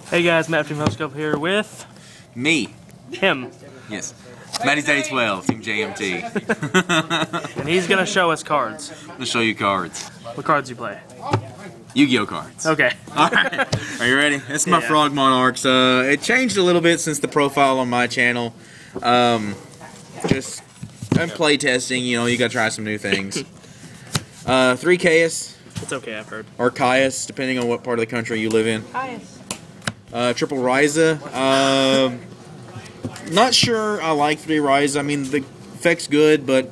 Hey guys, Matt from Hellscope here with Me. him. Yes. MaddysDaddy12, Team JMT. And he's gonna show us cards. I'm gonna show you cards. What cards you play? Yu-Gi-Oh cards. Okay. Alright. Are you ready? This is my Yeah. Frog Monarchs. It changed a little bit since the profile on my channel. I'm play testing, you know, you gotta try some new things. 3 Caius. It's okay, I've heard. Or Caius, depending on what part of the country you live in. Caius. Triple Ryza. Not sure I like 3 Ryza. I mean, the effect's good, but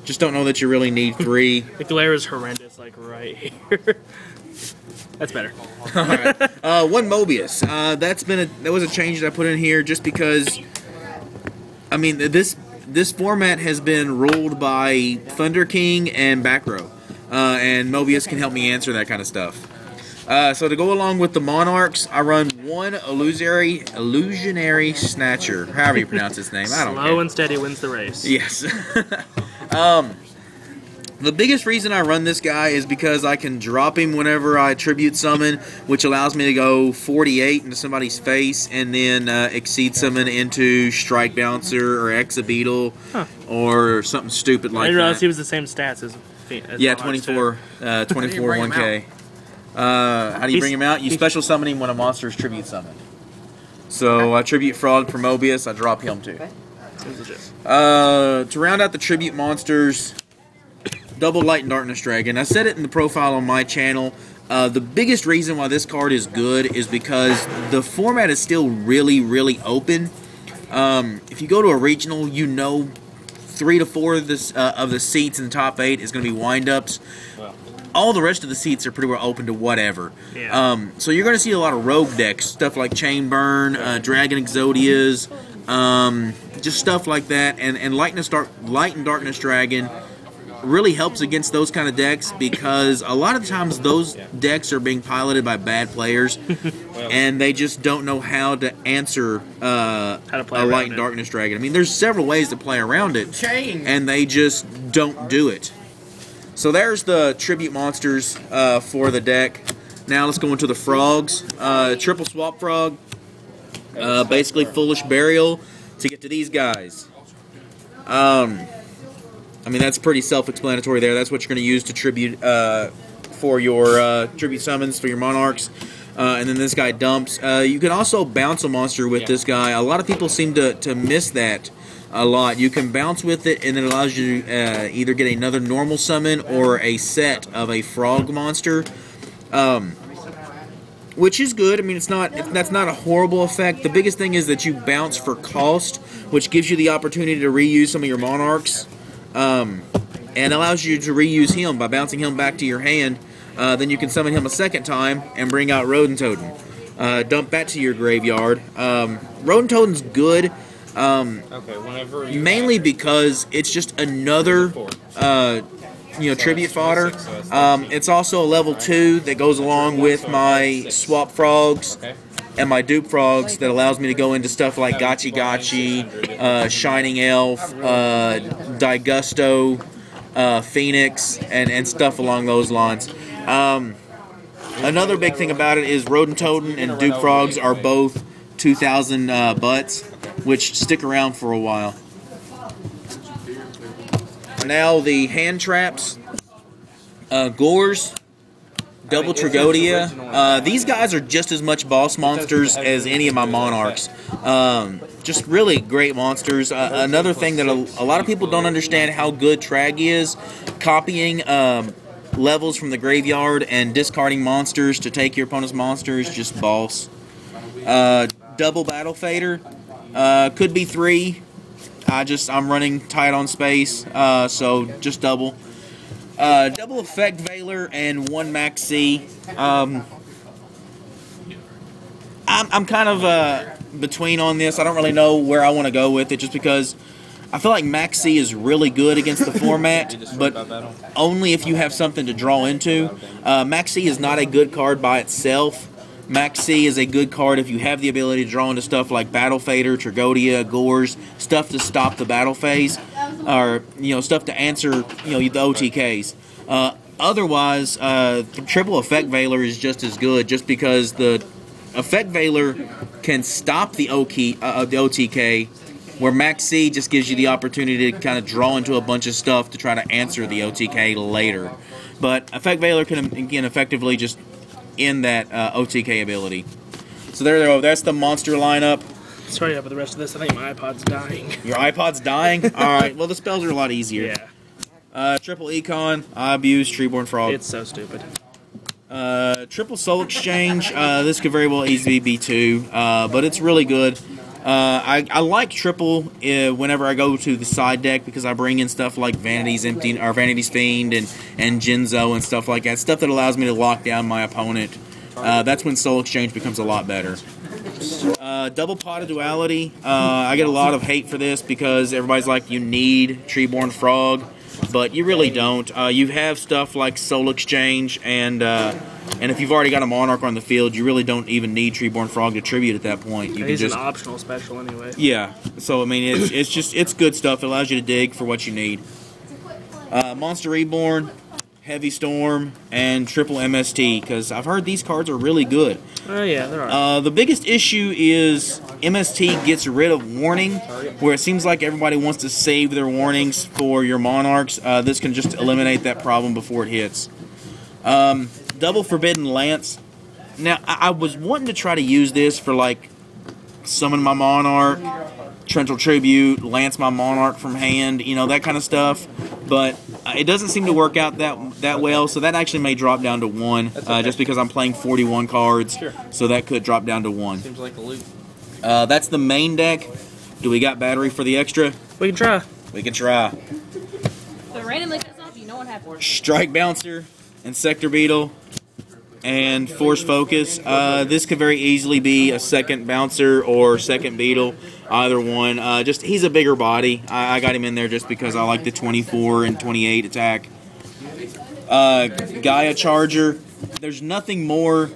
just don't know that you really need 3. The glare is horrendous, like right here. That's better. Alright. 1 Mobius. That was a change that I put in here just because, I mean, this format has been ruled by Thunder King and Back Row. And Mobius can help me answer that kind of stuff. So to go along with the Monarchs, I run 1 Illusionary Snatcher. However you pronounce his name, I don't care. Slow and steady wins the race. Yes. The biggest reason I run this guy is because I can drop him whenever I tribute summon, which allows me to go 48 into somebody's face and then exceed summon into Strike Bouncer or Exabeetle or something stupid like I didn't realize that. he was the same stats as Yeah, Monarchs, 24 1K. How do you bring him out? You special summon him when a monster is tribute summoned. So I tribute Frog for Mobius, I drop him too. To round out the tribute monsters, double Light and Darkness Dragon. I said it in the profile on my channel. The biggest reason why this card is good is because the format is still really, really open. If you go to a regional, you know 3 to 4 of the seats in the top 8 is going to be wind-ups. All the rest of the seats are pretty well open to whatever. Yeah. So you're going to see a lot of rogue decks, stuff like Chain Burn, Dragon Exodias, just stuff like that. And Light and Darkness Dragon really helps against those kind of decks because a lot of times those decks are being piloted by bad players and they just don't know how to answer a Light and Darkness Dragon. I mean, there's several ways to play around it and they just don't do it. So there's the tribute monsters for the deck. Now let's go into the frogs. Triple Swap Frog, basically Foolish Burial to get to these guys. I mean, that's pretty self-explanatory there. That's what you're going to use to tribute for your tribute summons for your Monarchs. And then this guy dumps. You can also bounce a monster with this guy. A lot of people seem to miss that a lot. You can bounce with it, and it allows you to either get another normal summon or a set of a frog monster, which is good. I mean, that's not a horrible effect. The biggest thing is that you bounce for cost, which gives you the opportunity to reuse some of your Monarchs. And allows you to reuse him by bouncing him back to your hand. Then you can summon him a second time and bring out Rodent-Totem. Dump that to your graveyard. Rodent-Totem's good, mainly because it's just another tribute fodder. It's also a level 2 that goes along with my Swap Frogs and my Dupe Frogs that allows me to go into stuff like Gachi Gachi, Shining Elf, Digusto, Phoenix, and stuff along those lines. Another big thing about it is Rodent-Totem and Dupe Frogs are both 2,000 butts, which stick around for a while. Now the hand traps, Gores, Double Tragodia. These guys are just as much boss monsters as any of my Monarchs. Just really great monsters. Another thing that a lot of people don't understand how good Trag is, copying levels from the graveyard and discarding monsters to take your opponent's monsters, just boss. Double Battle Fader. Could be 3. I'm running tight on space, so just double. Double Effect Veiler and 1 Max C. I'm kind of between on this. I don't really know where I want to go with it just because I feel like Max C is really good against the format, but only if you have something to draw into. Max C is not a good card by itself. Max C is a good card if you have the ability to draw into stuff like Battle Fader, Tragodia, Gores, stuff to stop the battle phase, or stuff to answer the OTKs. Otherwise, the Triple Effect Veiler is just as good, just because the Effect Veiler can stop the OTK, where Max C just gives you the opportunity to kind of draw into a bunch of stuff to try to answer the OTK later. But Effect Veiler can, again, effectively just end that OTK ability. So there they go. That's the monster lineup. Sorry about the rest of this. I think my iPod's dying. Your iPod's dying? Alright, well, the spells are a lot easier. Yeah. Triple Econ, I abuse Treeborn Frog. It's so stupid. Triple Soul Exchange, this could very well easily be B2, but it's really good. I like triple whenever I go to the side deck because I bring in stuff like Vanity's Fiend and Jinzo and stuff like that. Stuff that allows me to lock down my opponent. That's when Soul Exchange becomes a lot better. Double Pot of Duality. I get a lot of hate for this because everybody's like, you need Treeborn Frog, but you really don't. You have stuff like Soul Exchange, and if you've already got a Monarch on the field, you really don't even need Treeborn Frog to tribute at that point. You He's can just an optional special anyway. Yeah. So I mean, it's good stuff. It allows you to dig for what you need. Monster Reborn, Heavy Storm, and Triple MST, because I've heard these cards are really good. Oh yeah, there are. The biggest issue is MST gets rid of warning, where it seems like everybody wants to save their warnings for your Monarchs. This can just eliminate that problem before it hits. Double Forbidden Lance. Now, I was wanting to try to use this for, like, summon my Monarch, Trental Tribute, Lance my Monarch from hand, you know, that kind of stuff. But it doesn't seem to work out that well, so that actually may drop down to 1, just because I'm playing 41 cards. Sure. So that could drop down to 1. Seems like a loop. That's the main deck. Do we got battery for the extra? We can try. We can try. So randomly cuts off, you know what happens. Strike Bouncer and Sector Beetle and Force Focus. This could very easily be a second Bouncer or second Beetle, either one. Just he's a bigger body. I got him in there just because I like the 24 and 28 attack. Gaia Charger. There's nothing more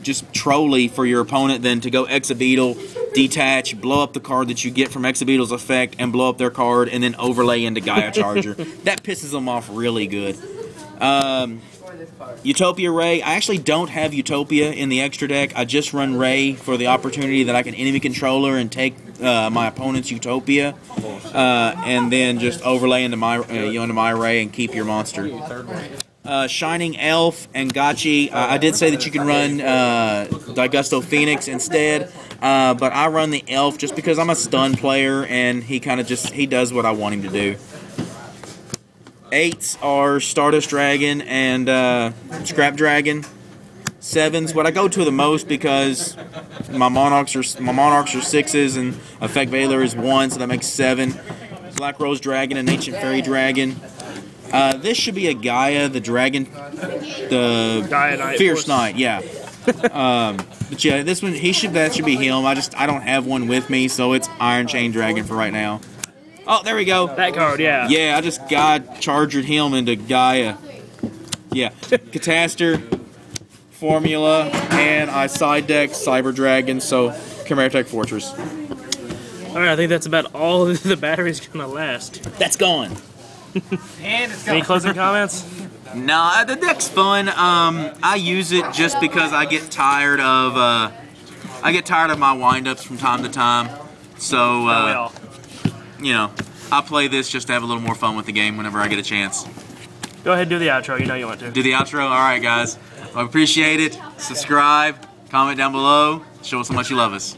just trolly for your opponent than to go Exabeetle, detach, blow up the card that you get from Exabeetle's effect, and blow up their card, and then overlay into Gaia Charger. That pisses them off really good. Utopia Ray. I actually don't have Utopia in the extra deck. I just run Ray for the opportunity that I can enemy controller and take my opponent's Utopia, and then just overlay into my Ray and keep your monster. Shining Elf and Gotchi. I did say that you can run Digusto Phoenix instead, but I run the Elf just because I'm a stun player and he kind of he does what I want him to do. 8s are Stardust Dragon and Scrap Dragon. 7s, what I go to the most because my Monarchs are 6s and Effect Veiler is 1, so that makes 7. Black Rose Dragon and Ancient Fairy Dragon. This should be a Gaia, the dragon, the Gaia Knight, Fierce Knight, yeah. But yeah, that should be him. I don't have one with me, so it's Iron Chain Dragon for right now. Oh, there we go. That card, yeah. Yeah, I just chargered him into Gaia. Yeah, Cataster, Formula, and I side deck Cyber Dragon, so Chimera Tech Fortress. Alright, I think that's about all the battery's gonna last. That's gone. Any closing comments? No, the deck's fun. I use it just because I get tired of my windups from time to time. So you know, I play this just to have a little more fun with the game whenever I get a chance. Go ahead and do the outro. You know you want to. Do the outro? All right, guys. I appreciate it. Subscribe, comment down below, show us how much you love us.